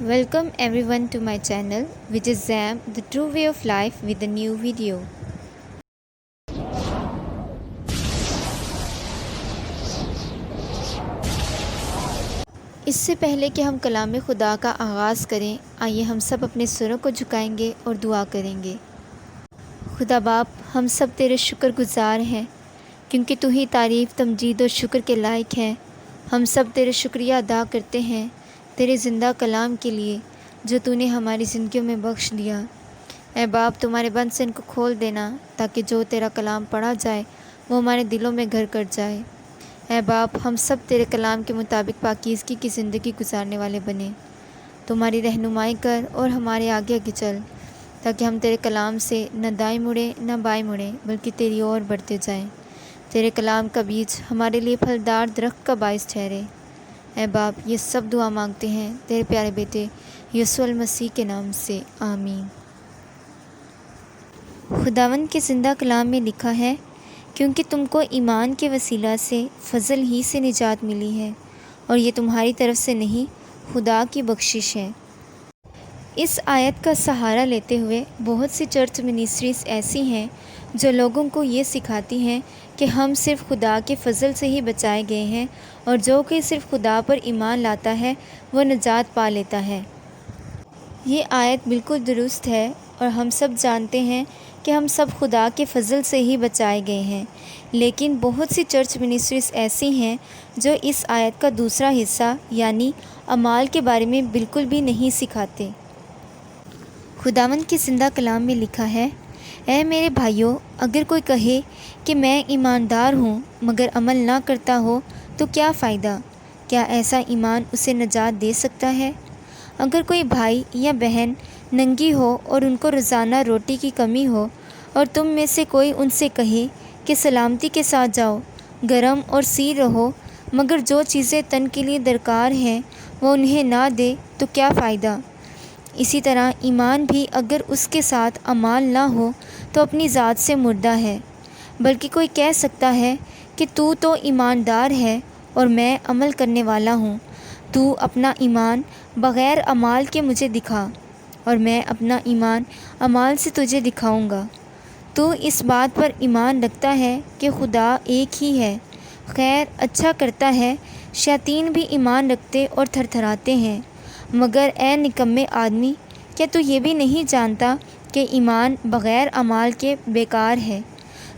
Welcome everyone to my channel, which is Zam, the true way of life, with a new video. اس سے پہلے کہ ہم کلام خدا کا آغاز کریں، آئیے ہم سب اپنے سروں کو جھکائیں گے اور دعا کریں گے۔ خدا باپ، ہم سب تیرے شکر گزار ہیں کیونکہ تو ہی تعریف، تمجید اور شکر کے لائق ہے۔ ہم سب تیرے شکریہ ادا کرتے ہیں تیرے زندہ کلام کے لیے جو تو نے ہماری زندگیوں میں بخش دیا۔ اے باپ، تمہارے بند سے ان کو کھول دینا تاکہ جو تیرا کلام پڑھا جائے وہ ہمارے دلوں میں گھر کر جائے۔ اے باپ، ہم سب تیرے کلام کے مطابق پاکیزگی کی زندگی گزارنے والے بنیں۔ تمہاری رہنمائی کر اور ہمارے آگے آگے چل تاکہ ہم تیرے کلام سے نہ دائیں مڑیں نہ بائیں مڑیں بلکہ تیری اور بڑھتے جائیں۔ تیرے کلام کا بیج ہمارے لیے پھلدار درخت کا باعث ٹھہرے۔ اے باپ، یہ سب دعا مانگتے ہیں تیرے پیارے بیٹے یسوع المسیح کے نام سے، آمین۔ خداوند کے زندہ کلام میں لکھا ہے، کیونکہ تم کو ایمان کے وسیلہ سے فضل ہی سے نجات ملی ہے، اور یہ تمہاری طرف سے نہیں، خدا کی بخشش ہے۔ اس آیت کا سہارا لیتے ہوئے بہت سی چرچ منسٹریز ایسی ہیں جو لوگوں کو یہ سکھاتی ہیں کہ ہم صرف خدا کے فضل سے ہی بچائے گئے ہیں، اور جو کہ صرف خدا پر ایمان لاتا ہے وہ نجات پا لیتا ہے۔ یہ آیت بالکل درست ہے، اور ہم سب جانتے ہیں کہ ہم سب خدا کے فضل سے ہی بچائے گئے ہیں، لیکن بہت سی چرچ منسٹریز ایسی ہیں جو اس آیت کا دوسرا حصہ یعنی اعمال کے بارے میں بالکل بھی نہیں سکھاتے۔ خداوند کے زندہ کلام میں لکھا ہے، اے میرے بھائیوں، اگر کوئی کہے کہ میں ایماندار ہوں مگر عمل نہ کرتا ہو تو کیا فائدہ؟ کیا ایسا ایمان اسے نجات دے سکتا ہے؟ اگر کوئی بھائی یا بہن ننگی ہو اور ان کو روزانہ روٹی کی کمی ہو، اور تم میں سے کوئی ان سے کہے کہ سلامتی کے ساتھ جاؤ، گرم اور سیر رہو، مگر جو چیزیں تن کے لیے درکار ہیں وہ انہیں نہ دے تو کیا فائدہ؟ اسی طرح ایمان بھی اگر اس کے ساتھ اعمال نہ ہو تو اپنی ذات سے مردہ ہے۔ بلکہ کوئی کہہ سکتا ہے کہ تو ایماندار ہے اور میں عمل کرنے والا ہوں، تو اپنا ایمان بغیر اعمال کے مجھے دکھا اور میں اپنا ایمان اعمال سے تجھے دکھاؤں گا۔ تو اس بات پر ایمان رکھتا ہے کہ خدا ایک ہی ہے، خیر اچھا کرتا ہے۔ شیاطین بھی ایمان رکھتے اور تھرتھراتے ہیں۔ مگر اے نکمے آدمی، کیا تو یہ بھی نہیں جانتا کہ ایمان بغیر اعمال کے بیکار ہے؟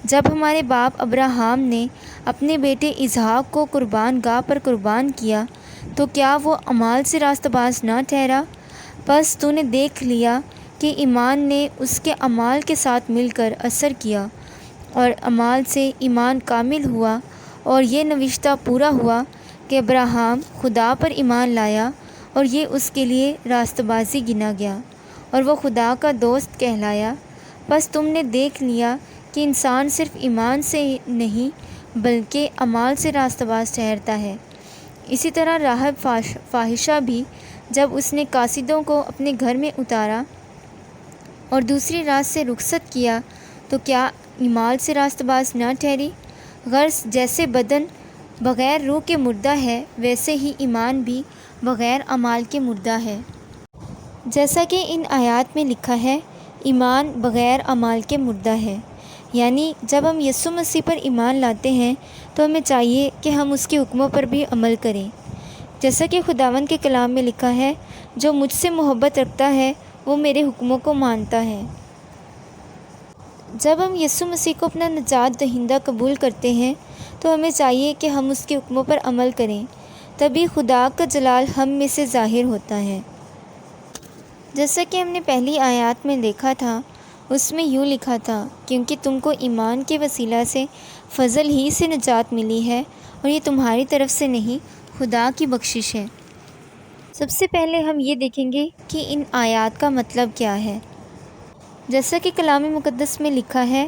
جب ہمارے باپ ابراہیم نے اپنے بیٹے اسحاق کو قربان گاہ پر قربان کیا تو کیا وہ اعمال سے راستہ باز نہ ٹھہرا؟ پس تو نے دیکھ لیا کہ ایمان نے اس کے اعمال کے ساتھ مل کر اثر کیا، اور اعمال سے ایمان کامل ہوا، اور یہ نوشتہ پورا ہوا کہ ابراہیم خدا پر ایمان لایا اور یہ اس کے لیے راستہ بازی گنا گیا، اور وہ خدا کا دوست کہلایا۔ پس تم نے دیکھ لیا کہ انسان صرف ایمان سے نہیں بلکہ اعمال سے راستہ باز ٹھہرتا ہے۔ اسی طرح راہب فاحشہ بھی جب اس نے قاصدوں کو اپنے گھر میں اتارا اور دوسری رات سے رخصت کیا تو کیا اعمال سے راستہ باز نہ ٹھہری؟ غرض جیسے بدن بغیر روح کے مردہ ہے، ویسے ہی ایمان بھی بغیر اعمال کے مردہ ہے۔ جیسا کہ ان آیات میں لکھا ہے، ایمان بغیر اعمال کے مردہ ہے، یعنی جب ہم یسوع مسیح پر ایمان لاتے ہیں تو ہمیں چاہیے کہ ہم اس کے حکموں پر بھی عمل کریں۔ جیسا کہ خداوند کے کلام میں لکھا ہے، جو مجھ سے محبت رکھتا ہے وہ میرے حکموں کو مانتا ہے۔ جب ہم یسوع مسیح کو اپنا نجات دہندہ قبول کرتے ہیں تو ہمیں چاہیے کہ ہم اس کے حکموں پر عمل کریں، تبھی خدا کا جلال ہم میں سے ظاہر ہوتا ہے۔ جیسا کہ ہم نے پہلی آیات میں دیکھا تھا، اس میں یوں لکھا تھا، کیونکہ تم کو ایمان کے وسیلہ سے فضل ہی سے نجات ملی ہے، اور یہ تمہاری طرف سے نہیں، خدا کی بخشش ہے۔ سب سے پہلے ہم یہ دیکھیں گے کہ ان آیات کا مطلب کیا ہے۔ جیسا کہ کلام مقدس میں لکھا ہے،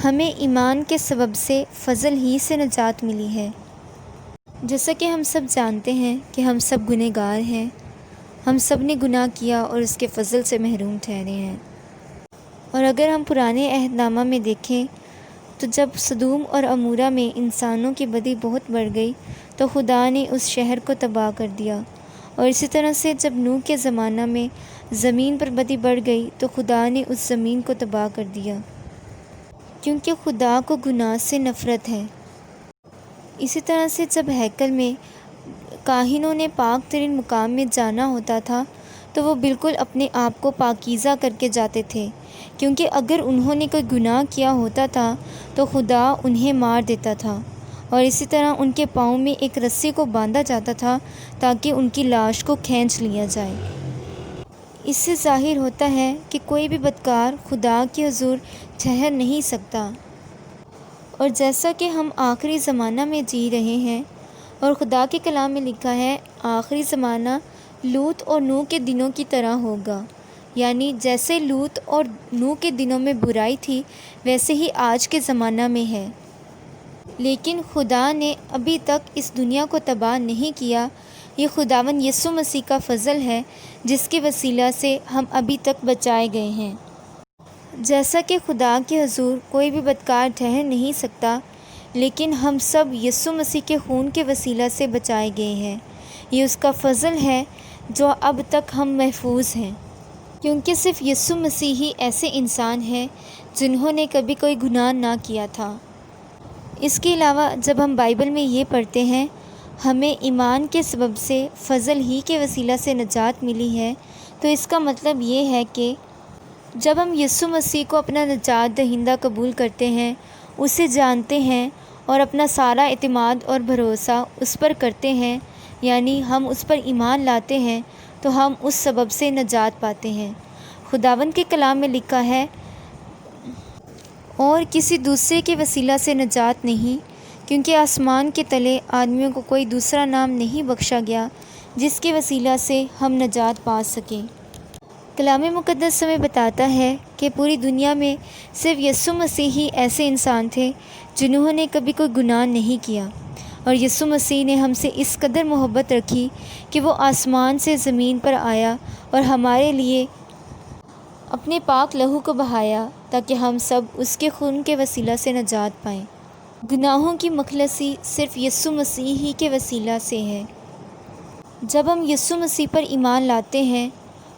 ہمیں ایمان کے سبب سے فضل ہی سے نجات ملی ہے۔ جیسا کہ ہم سب جانتے ہیں کہ ہم سب گنہگار ہیں، ہم سب نے گناہ کیا اور اس کے فضل سے محروم ٹھہرے ہیں۔ اور اگر ہم پرانے عہد نامہ میں دیکھیں تو جب سدوم اور عمورہ میں انسانوں کی بدی بہت بڑھ گئی تو خدا نے اس شہر کو تباہ کر دیا، اور اسی طرح سے جب نوح کے زمانہ میں زمین پر بدی بڑھ گئی تو خدا نے اس زمین کو تباہ کر دیا، کیونکہ خدا کو گناہ سے نفرت ہے۔ اسی طرح سے جب ہیکل میں کاہنوں نے پاک ترین مقام میں جانا ہوتا تھا تو وہ بالکل اپنے آپ کو پاکیزہ کر کے جاتے تھے، کیونکہ اگر انہوں نے کوئی گناہ کیا ہوتا تھا تو خدا انہیں مار دیتا تھا، اور اسی طرح ان کے پاؤں میں ایک رسی کو باندھا جاتا تھا تاکہ ان کی لاش کو کھینچ لیا جائے۔ اس سے ظاہر ہوتا ہے کہ کوئی بھی بدکار خدا کے حضور ٹھہر نہیں سکتا۔ اور جیسا کہ ہم آخری زمانہ میں جی رہے ہیں اور خدا کے کلام میں لکھا ہے آخری زمانہ لوط اور نوح کے دنوں کی طرح ہوگا، یعنی جیسے لوط اور نوح کے دنوں میں برائی تھی ویسے ہی آج کے زمانہ میں ہے، لیکن خدا نے ابھی تک اس دنیا کو تباہ نہیں کیا۔ یہ خداوند یسوع مسیح کا فضل ہے جس کے وسیلہ سے ہم ابھی تک بچائے گئے ہیں۔ جیسا کہ خدا کے حضور کوئی بھی بدکار ٹھہر نہیں سکتا، لیکن ہم سب یسوع مسیح کے خون کے وسیلہ سے بچائے گئے ہیں۔ یہ اس کا فضل ہے جو اب تک ہم محفوظ ہیں، کیونکہ صرف یسوع مسیح ہی ایسے انسان ہیں جنہوں نے کبھی کوئی گناہ نہ کیا تھا۔ اس کے علاوہ جب ہم بائبل میں یہ پڑھتے ہیں ہمیں ایمان کے سبب سے فضل ہی کے وسیلہ سے نجات ملی ہے، تو اس کا مطلب یہ ہے کہ جب ہم یسوع مسیح کو اپنا نجات دہندہ قبول کرتے ہیں، اسے جانتے ہیں اور اپنا سارا اعتماد اور بھروسہ اس پر کرتے ہیں، یعنی ہم اس پر ایمان لاتے ہیں، تو ہم اس سبب سے نجات پاتے ہیں۔ خداوند کے کلام میں لکھا ہے اور کسی دوسرے کے وسیلہ سے نجات نہیں، کیونکہ آسمان کے تلے آدمیوں کو کوئی دوسرا نام نہیں بخشا گیا جس کے وسیلہ سے ہم نجات پا سکیں۔ کلام مقدس ہمیں بتاتا ہے کہ پوری دنیا میں صرف یسوع مسیح ہی ایسے انسان تھے جنہوں نے کبھی کوئی گناہ نہیں کیا، اور یسوع مسیح نے ہم سے اس قدر محبت رکھی کہ وہ آسمان سے زمین پر آیا اور ہمارے لیے اپنے پاک لہو کو بہایا تاکہ ہم سب اس کے خون کے وسیلہ سے نجات پائیں۔ گناہوں کی مخلصی صرف یسوع مسیح ہی کے وسیلہ سے ہے۔ جب ہم یسوع مسیح پر ایمان لاتے ہیں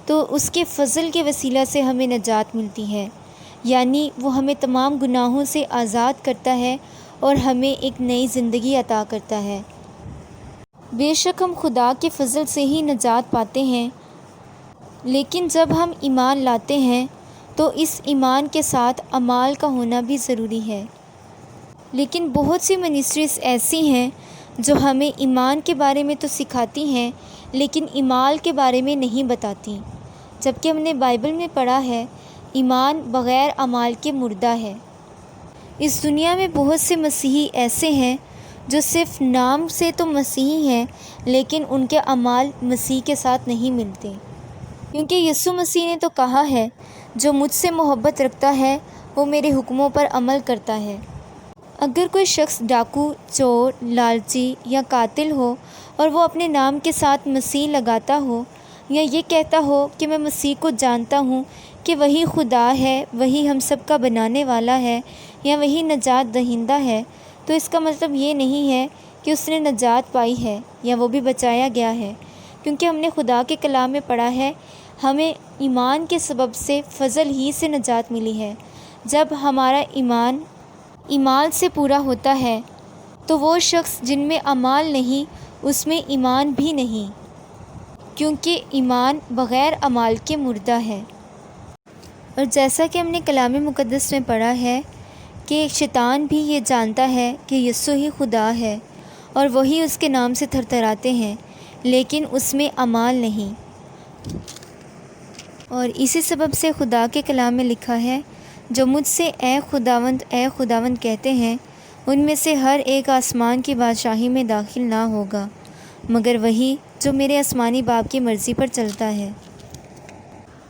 تو اس کے فضل کے وسیلہ سے ہمیں نجات ملتی ہے، یعنی وہ ہمیں تمام گناہوں سے آزاد کرتا ہے اور ہمیں ایک نئی زندگی عطا کرتا ہے۔ بے شک ہم خدا کے فضل سے ہی نجات پاتے ہیں، لیکن جب ہم ایمان لاتے ہیں تو اس ایمان کے ساتھ اعمال کا ہونا بھی ضروری ہے۔ لیکن بہت سی منسٹریز ایسی ہیں جو ہمیں ایمان کے بارے میں تو سکھاتی ہیں لیکن اعمال کے بارے میں نہیں بتاتی، جبکہ ہم نے بائبل میں پڑھا ہے ایمان بغیر اعمال کے مردہ ہے۔ اس دنیا میں بہت سے مسیحی ایسے ہیں جو صرف نام سے تو مسیحی ہیں لیکن ان کے اعمال مسیح کے ساتھ نہیں ملتے، کیونکہ یسوع مسیح نے تو کہا ہے جو مجھ سے محبت رکھتا ہے وہ میرے حکموں پر عمل کرتا ہے۔ اگر کوئی شخص ڈاکو، چور، لالچی یا قاتل ہو اور وہ اپنے نام کے ساتھ مسیح لگاتا ہو یا یہ کہتا ہو کہ میں مسیح کو جانتا ہوں کہ وہی خدا ہے، وہی ہم سب کا بنانے والا ہے یا وہی نجات دہندہ ہے، تو اس کا مطلب یہ نہیں ہے کہ اس نے نجات پائی ہے یا وہ بھی بچایا گیا ہے، کیونکہ ہم نے خدا کے کلام میں پڑھا ہے ہمیں ایمان کے سبب سے فضل ہی سے نجات ملی ہے۔ جب ہمارا ایمان اعمال سے پورا ہوتا ہے تو وہ شخص جن میں اعمال نہیں اس میں ایمان بھی نہیں، کیونکہ ایمان بغیر اعمال کے مردہ ہے۔ اور جیسا کہ ہم نے کلام مقدس میں پڑھا ہے کہ شیطان بھی یہ جانتا ہے کہ یسوع ہی خدا ہے اور وہی اس کے نام سے تھرتھراتے ہیں، لیکن اس میں اعمال نہیں۔ اور اسی سبب سے خدا کے کلام میں لکھا ہے جو مجھ سے اے خداوند کہتے ہیں ان میں سے ہر ایک آسمان کی بادشاہی میں داخل نہ ہوگا مگر وہی جو میرے آسمانی باپ کی مرضی پر چلتا ہے۔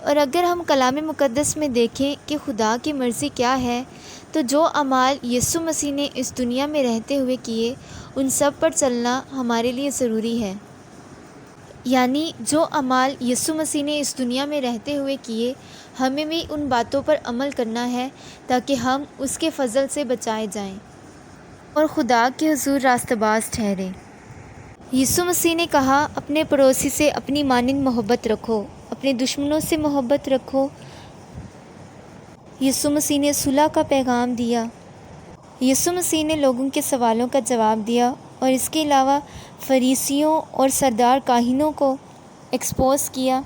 اور اگر ہم کلام مقدس میں دیکھیں کہ خدا کی مرضی کیا ہے تو جو اعمال یسوع مسیح نے اس دنیا میں رہتے ہوئے کیے ان سب پر چلنا ہمارے لیے ضروری ہے، یعنی جو اعمال یسوع مسیح نے اس دنیا میں رہتے ہوئے کیے ہمیں بھی ان باتوں پر عمل کرنا ہے تاکہ ہم اس کے فضل سے بچائے جائیں اور خدا کے حضور راستہ باز ٹھہریں۔ یسوع مسیح نے کہا اپنے پڑوسی سے اپنی مانند محبت رکھو، اپنے دشمنوں سے محبت رکھو۔ یسوع مسیح نے صلح کا پیغام دیا۔ یسوع مسیح نے لوگوں کے سوالوں کا جواب دیا اور اس کے علاوہ فریسیوں اور سردار کاہنوں کو ایکسپوز کیا،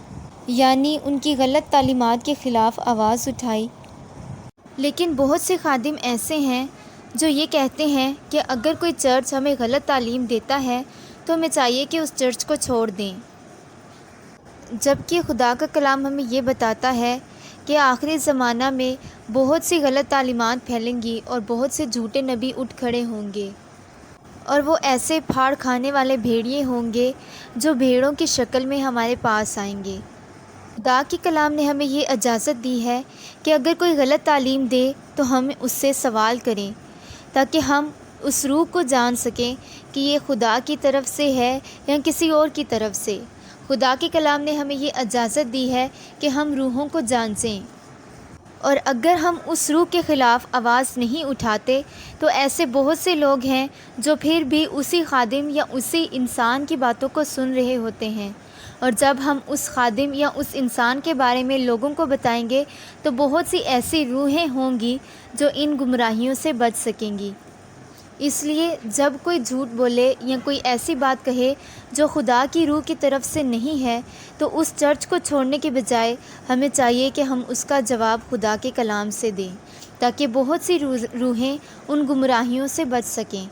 یعنی ان کی غلط تعلیمات کے خلاف آواز اٹھائی۔ لیکن بہت سے خادم ایسے ہیں جو یہ کہتے ہیں کہ اگر کوئی چرچ ہمیں غلط تعلیم دیتا ہے تو ہمیں چاہیے کہ اس چرچ کو چھوڑ دیں، جبکہ خدا کا کلام ہمیں یہ بتاتا ہے کہ آخری زمانہ میں بہت سی غلط تعلیمات پھیلیں گی اور بہت سے جھوٹے نبی اٹھ کھڑے ہوں گے، اور وہ ایسے پھاڑ کھانے والے بھیڑیے ہوں گے جو بھیڑوں کی شکل میں ہمارے پاس آئیں گے۔ خدا کے کلام نے ہمیں یہ اجازت دی ہے کہ اگر کوئی غلط تعلیم دے تو ہم اس سے سوال کریں، تاکہ ہم اس روح کو جان سکیں کہ یہ خدا کی طرف سے ہے یا کسی اور کی طرف سے۔ خدا کے کلام نے ہمیں یہ اجازت دی ہے کہ ہم روحوں کو جانچیں، اور اگر ہم اس روح کے خلاف آواز نہیں اٹھاتے تو ایسے بہت سے لوگ ہیں جو پھر بھی اسی خادم یا اسی انسان کی باتوں کو سن رہے ہوتے ہیں، اور جب ہم اس خادم یا اس انسان کے بارے میں لوگوں کو بتائیں گے تو بہت سی ایسی روحیں ہوں گی جو ان گمراہیوں سے بچ سکیں گی۔ اس لیے جب کوئی جھوٹ بولے یا کوئی ایسی بات کہے جو خدا کی روح کی طرف سے نہیں ہے تو اس چرچ کو چھوڑنے کے بجائے ہمیں چاہیے کہ ہم اس کا جواب خدا کے کلام سے دیں، تاکہ بہت سی روحیں ان گمراہیوں سے بچ سکیں۔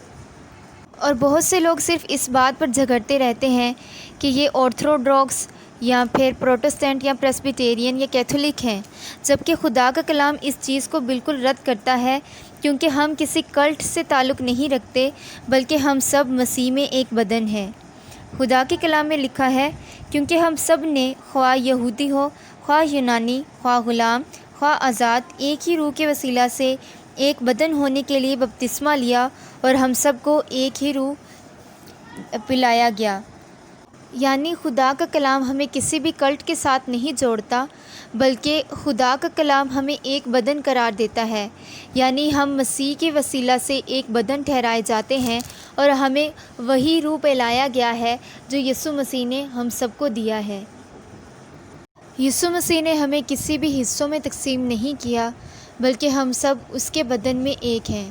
اور بہت سے لوگ صرف اس بات پر جھگڑتے رہتے ہیں کہ یہ آرتھوڈاکس یا پھر پروٹسٹنٹ یا پریسبیٹیرین یا کیتھولک ہیں، جبکہ خدا کا کلام اس چیز کو بالکل رد کرتا ہے، کیونکہ ہم کسی کلٹ سے تعلق نہیں رکھتے بلکہ ہم سب مسیح میں ایک بدن ہیں۔ خدا کے کلام میں لکھا ہے، کیونکہ ہم سب نے خواہ یہودی ہو، خواہ یونانی، خواہ غلام، خواہ آزاد، ایک ہی روح کے وسیلہ سے ایک بدن ہونے کے لیے بپتسمہ لیا اور ہم سب کو ایک ہی روح پلایا گیا۔ یعنی خدا کا کلام ہمیں کسی بھی کلٹ کے ساتھ نہیں جوڑتا، بلکہ خدا کا کلام ہمیں ایک بدن قرار دیتا ہے، یعنی ہم مسیح کے وسیلہ سے ایک بدن ٹھہرائے جاتے ہیں، اور ہمیں وہی روح پلایا گیا ہے جو یسوع مسیح نے ہم سب کو دیا ہے۔ یسوع مسیح نے ہمیں کسی بھی حصوں میں تقسیم نہیں کیا، بلکہ ہم سب اس کے بدن میں ایک ہیں،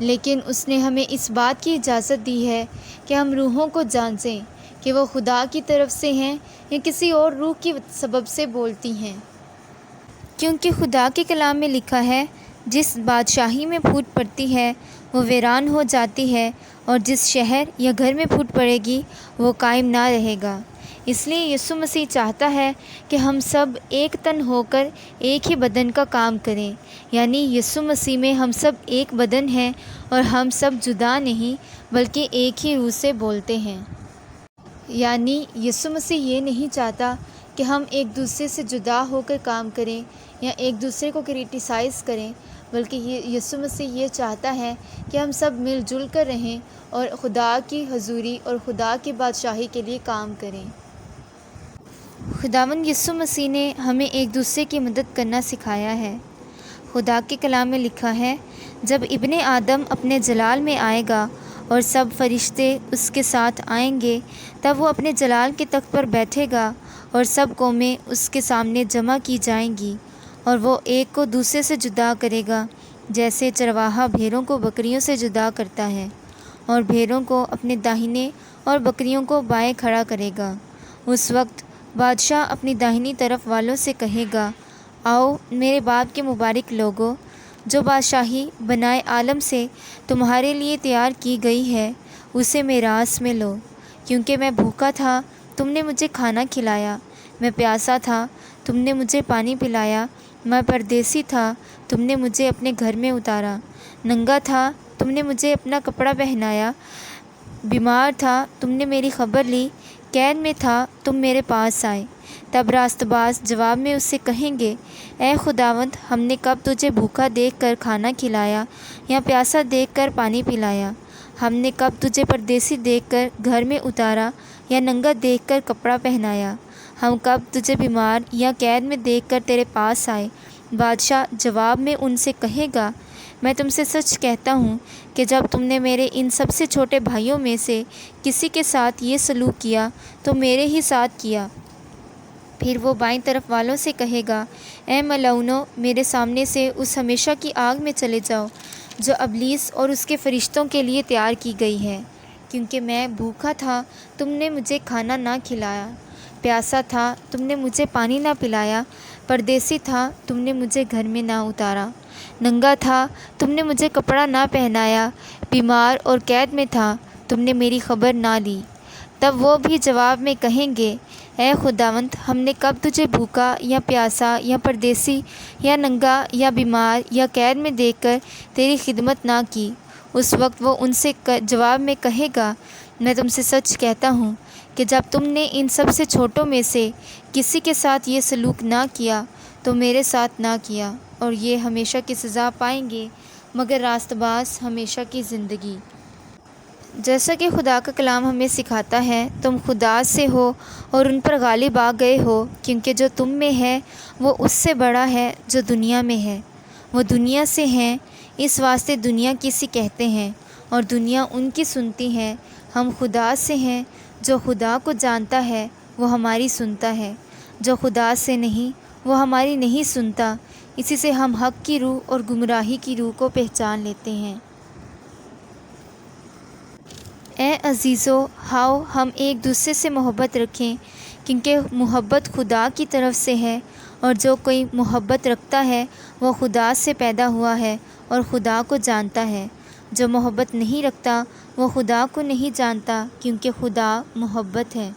لیکن اس نے ہمیں اس بات کی اجازت دی ہے کہ ہم روحوں کو جانچیں کہ وہ خدا کی طرف سے ہیں یا کسی اور روح کی سبب سے بولتی ہیں، کیونکہ خدا کے کلام میں لکھا ہے، جس بادشاہی میں پھوٹ پڑتی ہے وہ ویران ہو جاتی ہے، اور جس شہر یا گھر میں پھوٹ پڑے گی وہ قائم نہ رہے گا۔ اس لیے یسوع مسیح چاہتا ہے کہ ہم سب ایک تن ہو کر ایک ہی بدن کا کام کریں، یعنی یسوع مسیح میں ہم سب ایک بدن ہیں اور ہم سب جدا نہیں بلکہ ایک ہی روح سے بولتے ہیں۔ یعنی یسوع مسیح یہ نہیں چاہتا کہ ہم ایک دوسرے سے جدا ہو کر کام کریں یا ایک دوسرے کو کرٹیسائز کریں، بلکہ یسوع مسیح یہ چاہتا ہے کہ ہم سب مل جل کر رہیں اور خدا کی حضوری اور خدا کی بادشاہی کے لیے کام کریں۔ خداوند یسوع مسیح نے ہمیں ایک دوسرے کی مدد کرنا سکھایا ہے۔ خدا کے کلام میں لکھا ہے، جب ابن آدم اپنے جلال میں آئے گا اور سب فرشتے اس کے ساتھ آئیں گے، تب وہ اپنے جلال کے تخت پر بیٹھے گا اور سب قومیں اس کے سامنے جمع کی جائیں گی، اور وہ ایک کو دوسرے سے جدا کرے گا، جیسے چرواہا بھیڑوں کو بکریوں سے جدا کرتا ہے، اور بھیڑوں کو اپنے داہنے اور بکریوں کو بائیں کھڑا کرے گا۔ اس وقت بادشاہ اپنی داہنی طرف والوں سے کہے گا، آؤ میرے باپ کے مبارک لوگو، جو بادشاہی بنائے عالم سے تمہارے لیے تیار کی گئی ہے، اسے میراث میں لو، کیونکہ میں بھوکا تھا، تم نے مجھے کھانا کھلایا، میں پیاسا تھا، تم نے مجھے پانی پلایا، میں پردیسی تھا، تم نے مجھے اپنے گھر میں اتارا، ننگا تھا، تم نے مجھے اپنا کپڑا پہنایا، بیمار تھا، تم نے میری خبر لی، قید میں تھا، تم میرے پاس آئے۔ تب راست باز جواب میں اس سے کہیں گے، اے خداوند، ہم نے کب تجھے بھوکا دیکھ کر کھانا کھلایا یا پیاسا دیکھ کر پانی پلایا؟ ہم نے کب تجھے پردیسی دیکھ کر گھر میں اتارا یا ننگا دیکھ کر کپڑا پہنایا؟ ہم کب تجھے بیمار یا قید میں دیکھ کر تیرے پاس آئے؟ بادشاہ جواب میں ان سے کہے گا، میں تم سے سچ کہتا ہوں کہ جب تم نے میرے ان سب سے چھوٹے بھائیوں میں سے کسی کے ساتھ یہ سلوک کیا تو میرے ہی ساتھ کیا۔ پھر وہ بائیں طرف والوں سے کہے گا، اے ملعونوں، میرے سامنے سے اس ہمیشہ کی آگ میں چلے جاؤ جو ابلیس اور اس کے فرشتوں کے لیے تیار کی گئی ہے۔ کیونکہ میں بھوکا تھا، تم نے مجھے کھانا نہ کھلایا، پیاسا تھا، تم نے مجھے پانی نہ پلایا، پردیسی تھا، تم نے مجھے گھر میں نہ اتارا، ننگا تھا، تم نے مجھے کپڑا نہ پہنایا، بیمار اور قید میں تھا، تم نے میری خبر نہ لی۔ تب وہ بھی جواب میں کہیں گے، اے خداوند، ہم نے کب تجھے بھوکا یا پیاسا یا پردیسی یا ننگا یا بیمار یا قید میں دیکھ کر تیری خدمت نہ کی؟ اس وقت وہ ان سے جواب میں کہے گا، میں تم سے سچ کہتا ہوں کہ جب تم نے ان سب سے چھوٹوں میں سے کسی کے ساتھ یہ سلوک نہ کیا تو میرے ساتھ نہ کیا۔ اور یہ ہمیشہ کی سزا پائیں گے، مگر راست باز ہمیشہ کی زندگی۔ جیسا کہ خدا کا کلام ہمیں سکھاتا ہے، تم خدا سے ہو اور ان پر غالب آ گئے ہو، کیونکہ جو تم میں ہے وہ اس سے بڑا ہے جو دنیا میں ہے۔ وہ دنیا سے ہیں، اس واسطے دنیا کسی کہتے ہیں، اور دنیا ان کی سنتی ہے۔ ہم خدا سے ہیں، جو خدا کو جانتا ہے وہ ہماری سنتا ہے، جو خدا سے نہیں وہ ہماری نہیں سنتا۔ اسی سے ہم حق کی روح اور گمراہی کی روح کو پہچان لیتے ہیں۔ اے عزیزو، آؤ ہم ایک دوسرے سے محبت رکھیں، کیونکہ محبت خدا کی طرف سے ہے، اور جو کوئی محبت رکھتا ہے وہ خدا سے پیدا ہوا ہے اور خدا کو جانتا ہے۔ جو محبت نہیں رکھتا وہ خدا کو نہیں جانتا، کیونکہ خدا محبت ہے۔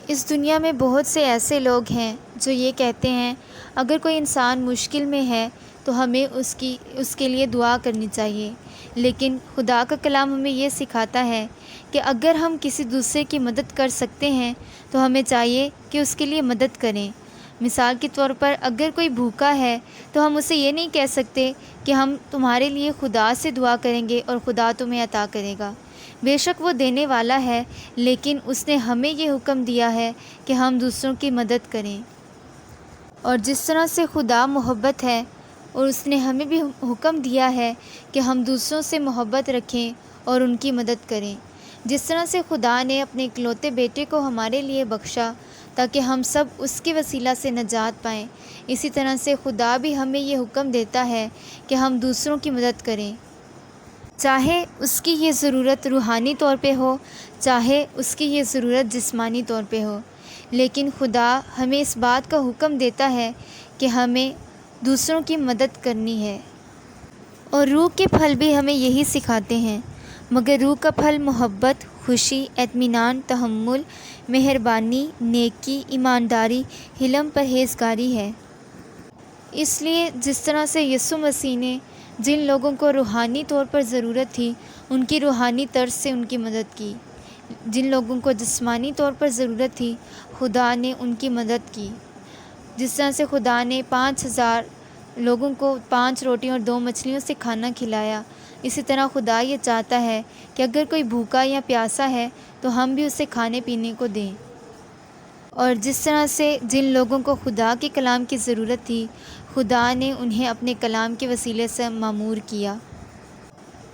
اس دنیا میں بہت سے ایسے لوگ ہیں جو یہ کہتے ہیں، اگر کوئی انسان مشکل میں ہے تو ہمیں اس کے لیے دعا کرنی چاہیے۔ لیکن خدا کا کلام ہمیں یہ سکھاتا ہے کہ اگر ہم کسی دوسرے کی مدد کر سکتے ہیں تو ہمیں چاہیے کہ اس کے لیے مدد کریں۔ مثال کے طور پر اگر کوئی بھوکا ہے تو ہم اسے یہ نہیں کہہ سکتے کہ ہم تمہارے لیے خدا سے دعا کریں گے اور خدا تمہیں عطا کرے گا۔ بے شک وہ دینے والا ہے، لیکن اس نے ہمیں یہ حکم دیا ہے کہ ہم دوسروں کی مدد کریں۔ اور جس طرح سے خدا محبت ہے، اور اس نے ہمیں بھی حکم دیا ہے کہ ہم دوسروں سے محبت رکھیں اور ان کی مدد کریں۔ جس طرح سے خدا نے اپنے اکلوتے بیٹے کو ہمارے لیے بخشا تاکہ ہم سب اس کے وسیلہ سے نجات پائیں، اسی طرح سے خدا بھی ہمیں یہ حکم دیتا ہے کہ ہم دوسروں کی مدد کریں، چاہے اس کی یہ ضرورت روحانی طور پہ ہو، چاہے اس کی یہ ضرورت جسمانی طور پہ ہو۔ لیکن خدا ہمیں اس بات کا حکم دیتا ہے کہ ہمیں دوسروں کی مدد کرنی ہے۔ اور روح کے پھل بھی ہمیں یہی سکھاتے ہیں، مگر روح کا پھل محبت، خوشی، اطمینان، تحمل، مہربانی، نیکی، ایمانداری، حلم، پرہیزگاری ہے۔ اس لیے جس طرح سے یسوع مسیح نے جن لوگوں کو روحانی طور پر ضرورت تھی ان کی روحانی طرز سے ان کی مدد کی، جن لوگوں کو جسمانی طور پر ضرورت تھی خدا نے ان کی مدد کی۔ جس طرح سے خدا نے 5000 لوگوں کو 5 روٹیوں اور 2 مچھلیوں سے کھانا کھلایا، اسی طرح خدا یہ چاہتا ہے کہ اگر کوئی بھوکا یا پیاسا ہے تو ہم بھی اسے کھانے پینے کو دیں۔ اور جس طرح سے جن لوگوں کو خدا کے کلام کی ضرورت تھی خدا نے انہیں اپنے کلام کے وسیلے سے معمور کیا۔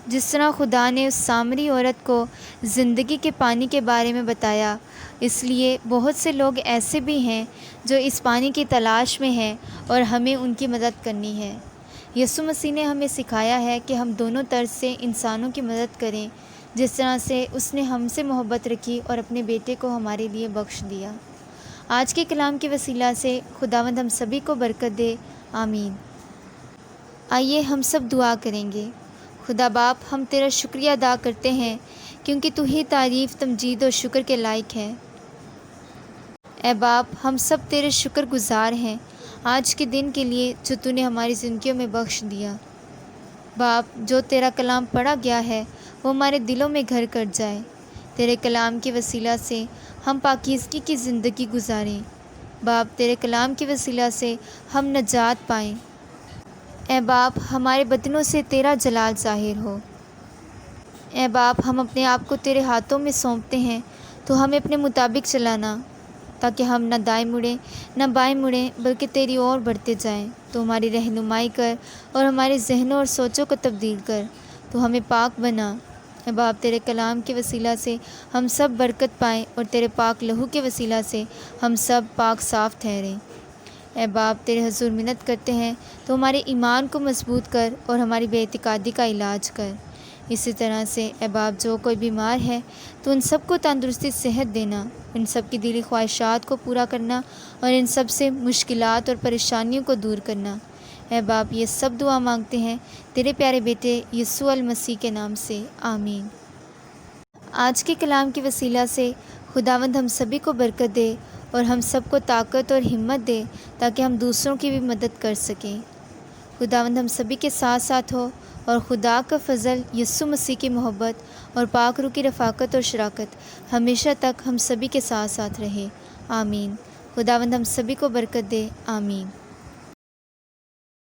جس طرح خدا نے اس سامری عورت کو زندگی کے پانی کے بارے میں بتایا، اس لیے بہت سے لوگ ایسے بھی ہیں جو اس پانی کی تلاش میں ہیں اور ہمیں ان کی مدد کرنی ہے۔ یسوع مسیح نے ہمیں سکھایا ہے کہ ہم دونوں طرز سے انسانوں کی مدد کریں، جس طرح سے اس نے ہم سے محبت رکھی اور اپنے بیٹے کو ہمارے لیے بخش دیا۔ آج کے کلام کے وسیلہ سے خداوند ہم سبھی کو برکت دے، آمین۔ آئیے ہم سب دعا کریں گے۔ خدا باپ، ہم تیرا شکریہ ادا کرتے ہیں کیونکہ تو ہی تعریف، تمجید اور شکر کے لائق ہے۔ اے باپ، ہم سب تیرے شکر گزار ہیں آج کے دن کے لیے جو تو نے ہماری زندگیوں میں بخش دیا۔ باپ، جو تیرا کلام پڑھا گیا ہے وہ ہمارے دلوں میں گھر کر جائے۔ تیرے کلام کے وسیلہ سے ہم پاکیزگی کی زندگی گزاریں۔ باپ، تیرے کلام کے وسیلہ سے ہم نجات پائیں۔ اے باپ، ہمارے بدنوں سے تیرا جلال ظاہر ہو۔ اے باپ، ہم اپنے آپ کو تیرے ہاتھوں میں سونپتے ہیں، تو ہمیں اپنے مطابق چلانا، تاکہ ہم نہ دائیں مڑیں نہ بائیں مڑیں بلکہ تیری اور بڑھتے جائیں۔ تو ہماری رہنمائی کر اور ہمارے ذہنوں اور سوچوں کو تبدیل کر۔ تو ہمیں پاک بنا۔ اے باپ، تیرے کلام کے وسیلہ سے ہم سب برکت پائیں اور تیرے پاک لہو کے وسیلہ سے ہم سب پاک صاف ٹھہریں۔ اے باپ، تیرے حضور منت کرتے ہیں تو ہمارے ایمان کو مضبوط کر اور ہماری بے اعتقادی کا علاج کر۔ اسی طرح سے اے باپ، جو کوئی بیمار ہے تو ان سب کو تندرستی صحت دینا، ان سب کی دلی خواہشات کو پورا کرنا اور ان سب سے مشکلات اور پریشانیوں کو دور کرنا۔ اے باپ، یہ سب دعا مانگتے ہیں تیرے پیارے بیٹے یسوع المسیح کے نام سے، آمین۔ آج کے کلام کے وسیلہ سے خداوند ہم سبھی کو برکت دے اور ہم سب کو طاقت اور ہمت دے تاکہ ہم دوسروں کی بھی مدد کر سکیں۔ خداوند ہم سبھی کے ساتھ ساتھ ہو اور خدا کا فضل، یسوع مسیح کی محبت اور پاک روح کی رفاقت اور شراکت ہمیشہ تک ہم سبھی کے ساتھ ساتھ رہے، آمین۔ خداوند ہم سبھی کو برکت دے، آمین۔